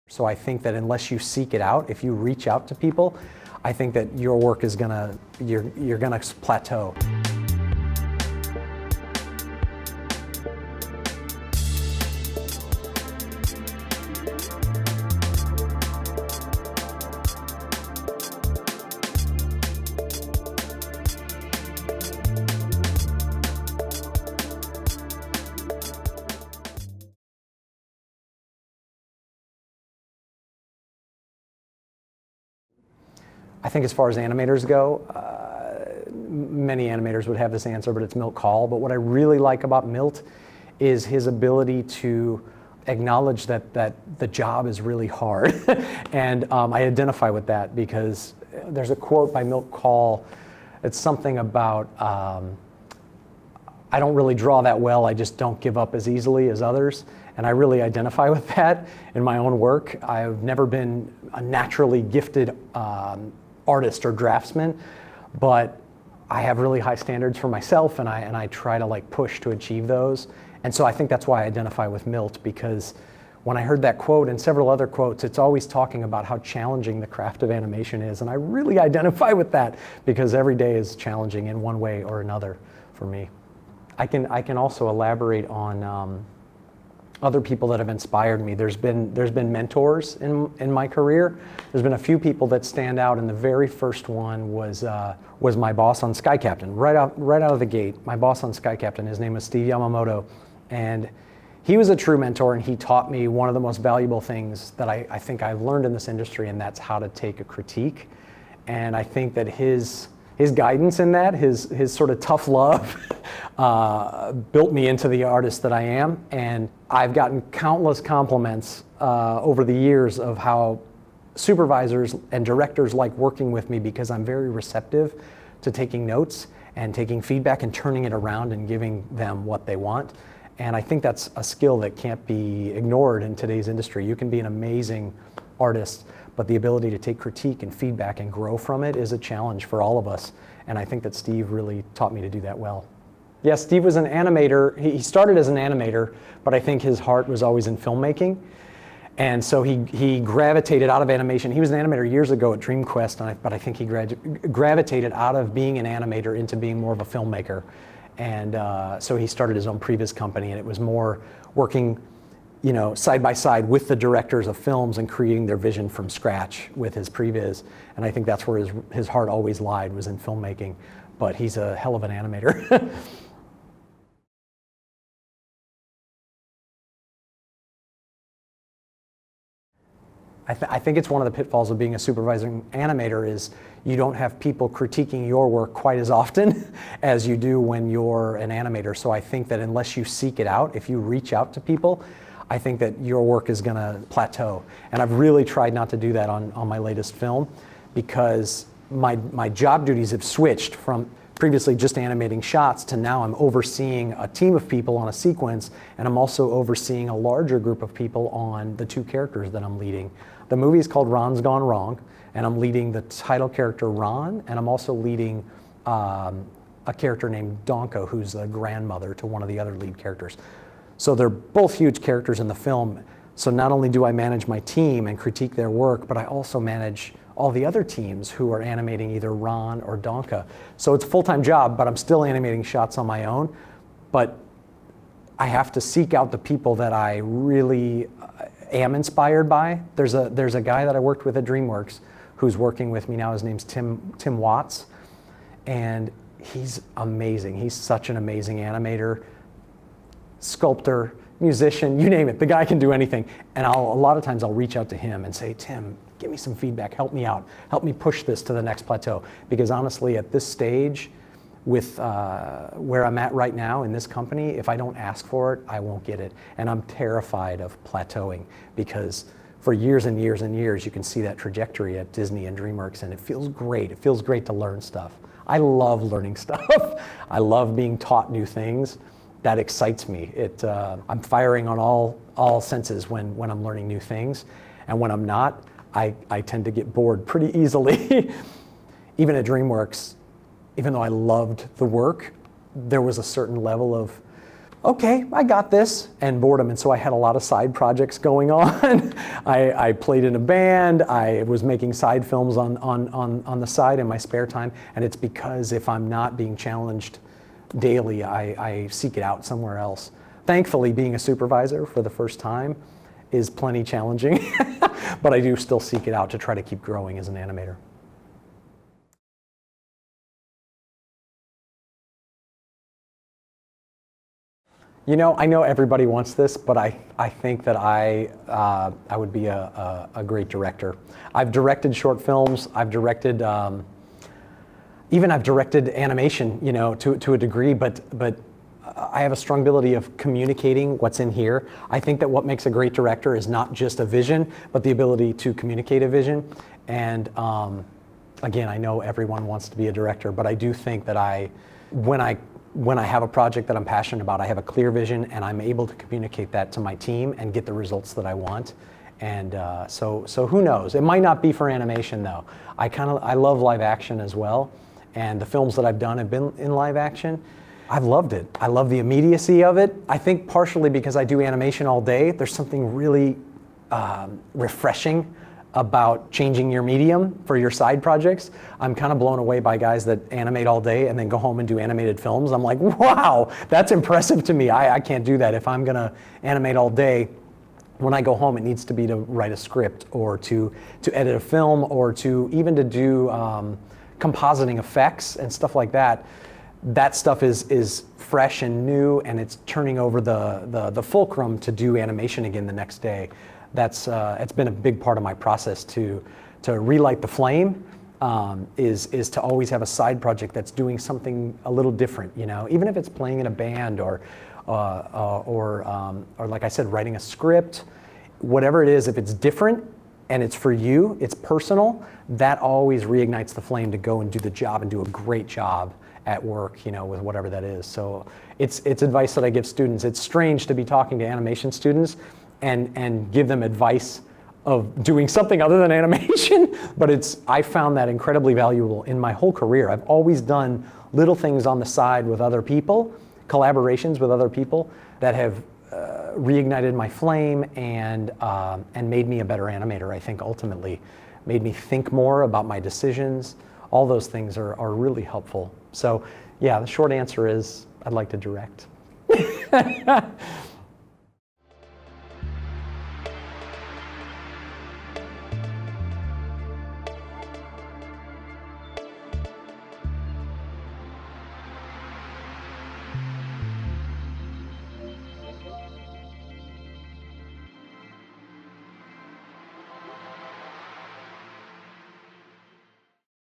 So I think that unless you seek it out, if you reach out to people, I think that your work is you're gonna plateau. I think as far as animators go, many animators would have this answer, but it's Milt Kahl. But what I really like about Milt is his ability to acknowledge that the job is really hard. And I identify with that because there's a quote by Milt Kahl. It's something about, I don't really draw that well, I just don't give up as easily as others. And I really identify with that in my own work. I've never been a naturally gifted artist or draftsman, but I have really high standards for myself, and I try to like push to achieve those. And so I think that's why I identify with Milt, because when I heard that quote and several other quotes, it's always talking about how challenging the craft of animation is, and I really identify with that because every day is challenging in one way or another for me. I can also elaborate on other people that have inspired me. There's been mentors in my career. There's been a few people that stand out, and the very first one was my boss on Sky Captain. Right out of the gate, my boss on Sky Captain, his name was Steve Yamamoto, and he was a true mentor, and he taught me one of the most valuable things that I think I've learned in this industry, and that's how to take a critique. And I think that his guidance in that, his sort of tough love, built me into the artist that I am. And I've gotten countless compliments over the years of how supervisors and directors like working with me because I'm very receptive to taking notes and taking feedback and turning it around and giving them what they want. And I think that's a skill that can't be ignored in today's industry. You can be an amazing artist, but the ability to take critique and feedback and grow from it is a challenge for all of us. And I think that Steve really taught me to do that well. Yeah, Steve was an animator. He started as an animator, but I think his heart was always in filmmaking. And so he gravitated out of animation. He was an animator years ago at DreamQuest, but I think he gravitated out of being an animator into being more of a filmmaker. And so he started his own previs company, and it was more working side by side with the directors of films and creating their vision from scratch with his previs. And I think that's where his heart always lied, was in filmmaking. But he's a hell of an animator. I think it's one of the pitfalls of being a supervising animator is you don't have people critiquing your work quite as often as you do when you're an animator. So I think that unless you seek it out, if you reach out to people, I think that your work is gonna plateau. And I've really tried not to do that on my latest film because my job duties have switched from previously just animating shots to now I'm overseeing a team of people on a sequence, and I'm also overseeing a larger group of people on the two characters that I'm leading. The movie is called Ron's Gone Wrong, and I'm leading the title character Ron, and I'm also leading a character named Donko, who's the grandmother to one of the other lead characters. So they're both huge characters in the film. So not only do I manage my team and critique their work, but I also manage all the other teams who are animating either Ron or Donka. So it's a full-time job, but I'm still animating shots on my own. But I have to seek out the people that I really am inspired by. There's a guy that I worked with at DreamWorks who's working with me now. His name's Tim Watts, and he's amazing. He's such an amazing animator, sculptor, musician, you name it. The guy can do anything. And a lot of times I'll reach out to him and say, Tim, give me some feedback, help me out, help me push this to the next plateau. Because honestly, at this stage, with where I'm at right now in this company, if I don't ask for it, I won't get it. And I'm terrified of plateauing because for years and years and years, you can see that trajectory at Disney and DreamWorks, and it feels great. It feels great to learn stuff. I love learning stuff. I love being taught new things. That excites me. I'm firing on all senses when I'm learning new things. And when I'm not, I tend to get bored pretty easily. Even at DreamWorks, even though I loved the work, there was a certain level of okay, I got this, and boredom. And so I had a lot of side projects going on. I played in a band. I was making side films on the side in my spare time. And it's because if I'm not being challenged daily, I seek it out somewhere else. Thankfully, being a supervisor for the first time is plenty challenging, but I do still seek it out to try to keep growing as an animator. You know, I know everybody wants this, but I think that I would be a great director. I've directed short films. I've directed, even I've directed animation, you know, to a degree, but I have a strong ability of communicating what's in here. I think that what makes a great director is not just a vision, but the ability to communicate a vision. And again, I know everyone wants to be a director, but I do think that when I have a project that I'm passionate about, I have a clear vision and I'm able to communicate that to my team and get the results that I want. And so who knows? It might not be for animation though. I love live action as well. And the films that I've done have been in live action. I've loved it. I love the immediacy of it. I think partially because I do animation all day, there's something really refreshing about changing your medium for your side projects. I'm kind of blown away by guys that animate all day and then go home and do animated films. I'm like, wow, that's impressive to me. I can't do that. If I'm gonna animate all day, when I go home, it needs to be to write a script or to edit a film or even to do compositing effects and stuff like that. That stuff is fresh and new, and it's turning over the fulcrum to do animation again the next day. It's been a big part of my process to relight the flame. Is to always have a side project that's doing something a little different, you know, even if it's playing in a band or like I said, writing a script, whatever it is. If it's different and it's for you, it's personal. That always reignites the flame to go and do the job and do a great job at work, you know, with whatever that is. So it's advice that I give students. It's strange to be talking to animation students and give them advice of doing something other than animation, but I found that incredibly valuable in my whole career. I've always done little things on the side with other people, collaborations with other people that have reignited my flame and made me a better animator, I think ultimately. Made me think more about my decisions. All those things are really helpful. So yeah, the short answer is I'd like to direct.